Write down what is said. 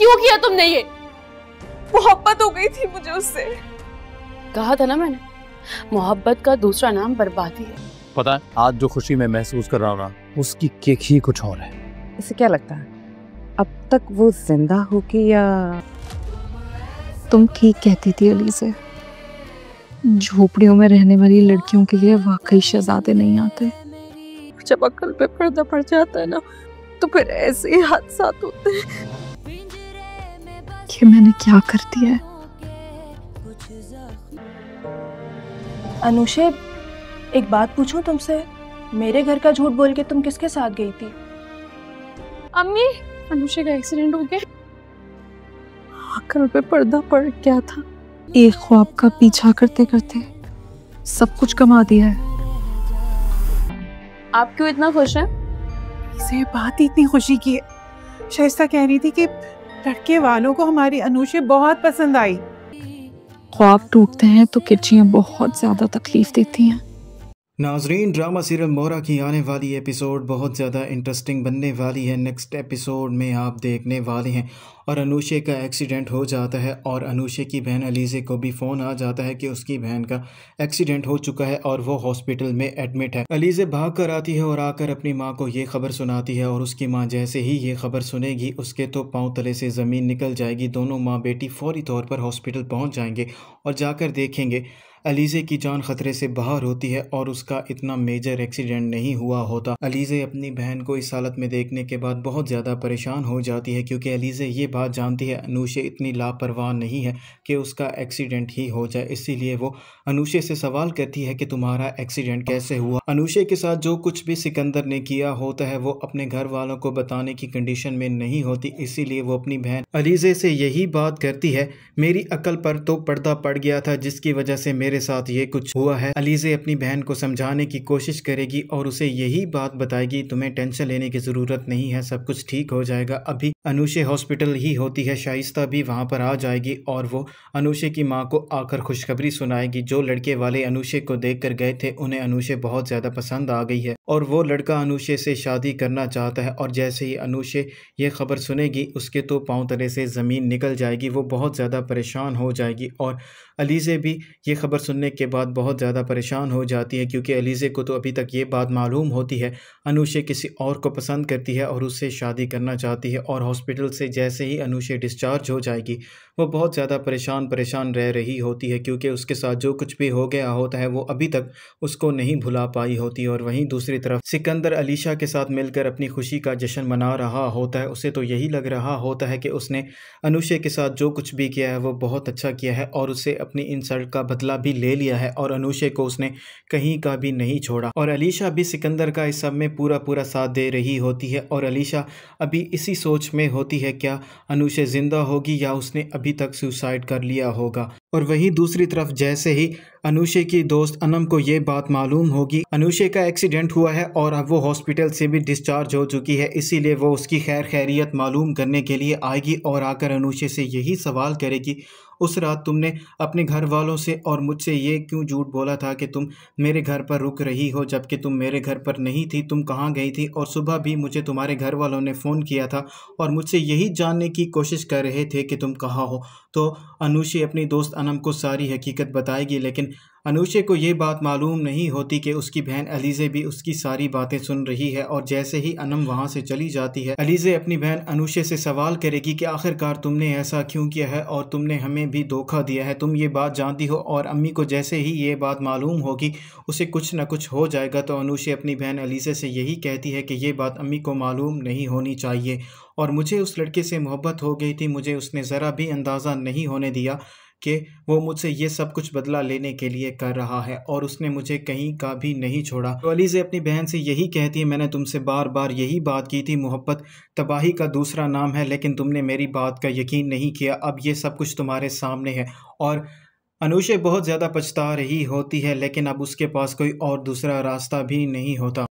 क्यों किया तुमने ये? मोहब्बत हो गई थी मुझे उससे। कहा था ना मैंने, मोहब्बत का दूसरा नाम बर्बादी है। पता है आज जो खुशी मैं महसूस कर रहा हूँ ना, उसकी केक ही कुछ और है। इसे क्या लगता है अब तक वो जिंदा होगी या? तुम ठीक कहती थी अली से, झोपड़ियों में रहने वाली लड़कियों के लिए वाकई शहजादे नहीं आते। जब अक्ल पे पर्दा पड़ जाता है ना, तो फिर ऐसे ही हादसात होते हैं। कि मैंने क्या कर दिया है? अनुषे, एक बात पूछूं तुमसे, मेरे घर का झूठ बोल के तुम किसके साथ गई थी? अम्मी, अनुषा का एक्सीडेंट हो गया। अकल पे पर्दा पड़ गया था। एक ख्वाब का पीछा करते करते सब कुछ कमा दिया है। आप क्यों इतना खुश हैं? इसे बात ही इतनी खुशी की है। शाइस्ता कह रही थी कि लड़के वालों को हमारी अनुषे बहुत पसंद आई। ख्वाब टूटते हैं तो किरचियां बहुत ज्यादा तकलीफ देती हैं। नाजरीन, ड्रामा सीरियल मोहरा की आने वाली एपिसोड बहुत ज़्यादा इंटरेस्टिंग बनने वाली है। नेक्स्ट एपिसोड में आप देखने वाले हैं और अनुषे का एक्सीडेंट हो जाता है और अनुषे की बहन अलीज़े को भी फ़ोन आ जाता है कि उसकी बहन का एक्सीडेंट हो चुका है और वो हॉस्पिटल में एडमिट है। अलीज़े भाग कर आती है और आकर अपनी माँ को ये खबर सुनाती है और उसकी माँ जैसे ही ये खबर सुनेगी उसके तो पाँव तले से ज़मीन निकल जाएगी। दोनों माँ बेटी फ़ौरी तौर पर हॉस्पिटल पहुँच जाएंगे और जाकर देखेंगे अलीज़े की जान ख़तरे से बाहर होती है और उसका इतना मेजर एक्सीडेंट नहीं हुआ होता। अलीज़े अपनी बहन को इस हालत में देखने के बाद बहुत ज़्यादा परेशान हो जाती है क्योंकि अलीज़े ये बात जानती है अनुषे इतनी लापरवाह नहीं है कि उसका एक्सीडेंट ही हो जाए। इसीलिए वो अनुषे से सवाल करती है कि तुम्हारा एक्सीडेंट कैसे हुआ। अनुषे के साथ जो कुछ भी सिकंदर ने किया होता है वो अपने घर वालों को बताने की कंडीशन में नहीं होती। इसीलिए वो अपनी बहन अलीज़े से यही बात करती है, मेरी अकल पर तो पर्दा पड़ गया था जिसकी वजह से मेरे साथ ये कुछ हुआ है। अलीज़े अपनी बहन को समझाने की कोशिश करेगी और उसे यही बात बताएगी, तुम्हें टेंशन लेने की ज़रूरत नहीं है, सब कुछ ठीक हो जाएगा। अभी अनुषे हॉस्पिटल ही होती है, शाइस्ता भी वहाँ पर आ जाएगी और वो अनुषे की माँ को आकर खुशखबरी सुनाएगी। जो लड़के वाले अनुषे को देख कर गए थे उन्हें अनुषे बहुत ज़्यादा पसंद आ गई है और वो लड़का अनुषे से शादी करना चाहता है। और जैसे ही अनुषे ये खबर सुनेगी उसके तो पाँव तले से ज़मीन निकल जाएगी, वो बहुत ज़्यादा परेशान हो जाएगी। और अलीज़े भी ये खबर सुनने के बाद बहुत ज़्यादा परेशान हो जाती है क्योंकि अलीज़े को तो अभी तक ये बात मालूम होती है अनुषे किसी और को पसंद करती है और उससे शादी करना चाहती है। और हॉस्पिटल से जैसे ही अनुषे डिस्चार्ज हो जाएगी वो बहुत ज़्यादा परेशान रह रही होती है क्योंकि उसके साथ जो कुछ भी हो गया होता है वो अभी तक उसको नहीं भुला पाई होती। और वहीं दूसरी तरफ सिकंदर अलीशा के साथ मिलकर अपनी खुशी का जश्न मना रहा होता है। उसे तो यही लग रहा होता है कि उसने अनुषे के साथ जो कुछ भी किया है वो बहुत अच्छा किया है और उसे अपनी इंसल्ट का बदला भी ले लिया है और अनुषे को उसने कहीं का भी नहीं छोड़ा। और अलीशा भी सिकंदर का इस सब में पूरा साथ दे रही होती है और अलीशा अभी इसी सोच में होती है क्या अनुषे जिंदा होगी या उसने अभी तक सुसाइड कर लिया होगा। और वहीं दूसरी तरफ जैसे ही अनुषे की दोस्त अनम को ये बात मालूम होगी अनुषे का एक्सीडेंट हुआ है और अब वो हॉस्पिटल से भी डिस्चार्ज हो चुकी है, इसीलिए वो उसकी खैरियत मालूम करने के लिए आएगी और आकर अनुषे से यही सवाल करेगी, उस रात तुमने अपने घर वालों से और मुझसे ये क्यों झूठ बोला था कि तुम मेरे घर पर रुक रही हो जबकि तुम मेरे घर पर नहीं थी, तुम कहाँ गई थी? और सुबह भी मुझे तुम्हारे घर वालों ने फ़ोन किया था और मुझसे यही जानने की कोशिश कर रहे थे कि तुम कहाँ हो। तो अनुषे अपनी दोस्त अनम को सारी हकीकत बताएगी, लेकिन अनुषे को ये बात मालूम नहीं होती कि उसकी बहन अलीज़े भी उसकी सारी बातें सुन रही है। और जैसे ही अनम वहाँ से चली जाती है अलीज़े अपनी बहन अनुषे से सवाल करेगी कि आखिरकार तुमने ऐसा क्यों किया है और तुमने हमें भी धोखा दिया है, तुम ये बात जानती हो। और अम्मी को जैसे ही ये बात मालूम होगी उसे कुछ न कुछ हो जाएगा। तो अनुषे अपनी बहन अलीज़े से यही कहती है कि ये बात अम्मी को मालूम नहीं होनी चाहिए और मुझे उस लड़के से मोहब्बत हो गई थी, मुझे उसने ज़रा भी अंदाज़ा नहीं होने दिया कि वो मुझसे ये सब कुछ बदला लेने के लिए कर रहा है और उसने मुझे कहीं का भी नहीं छोड़ा। तो अलीज़े अपनी बहन से यही कहती है, मैंने तुमसे बार बार यही बात की थी, मोहब्बत तबाही का दूसरा नाम है, लेकिन तुमने मेरी बात का यकीन नहीं किया। अब ये सब कुछ तुम्हारे सामने है। और अनुषे बहुत ज़्यादा पछता रही होती है, लेकिन अब उसके पास कोई और दूसरा रास्ता भी नहीं होता।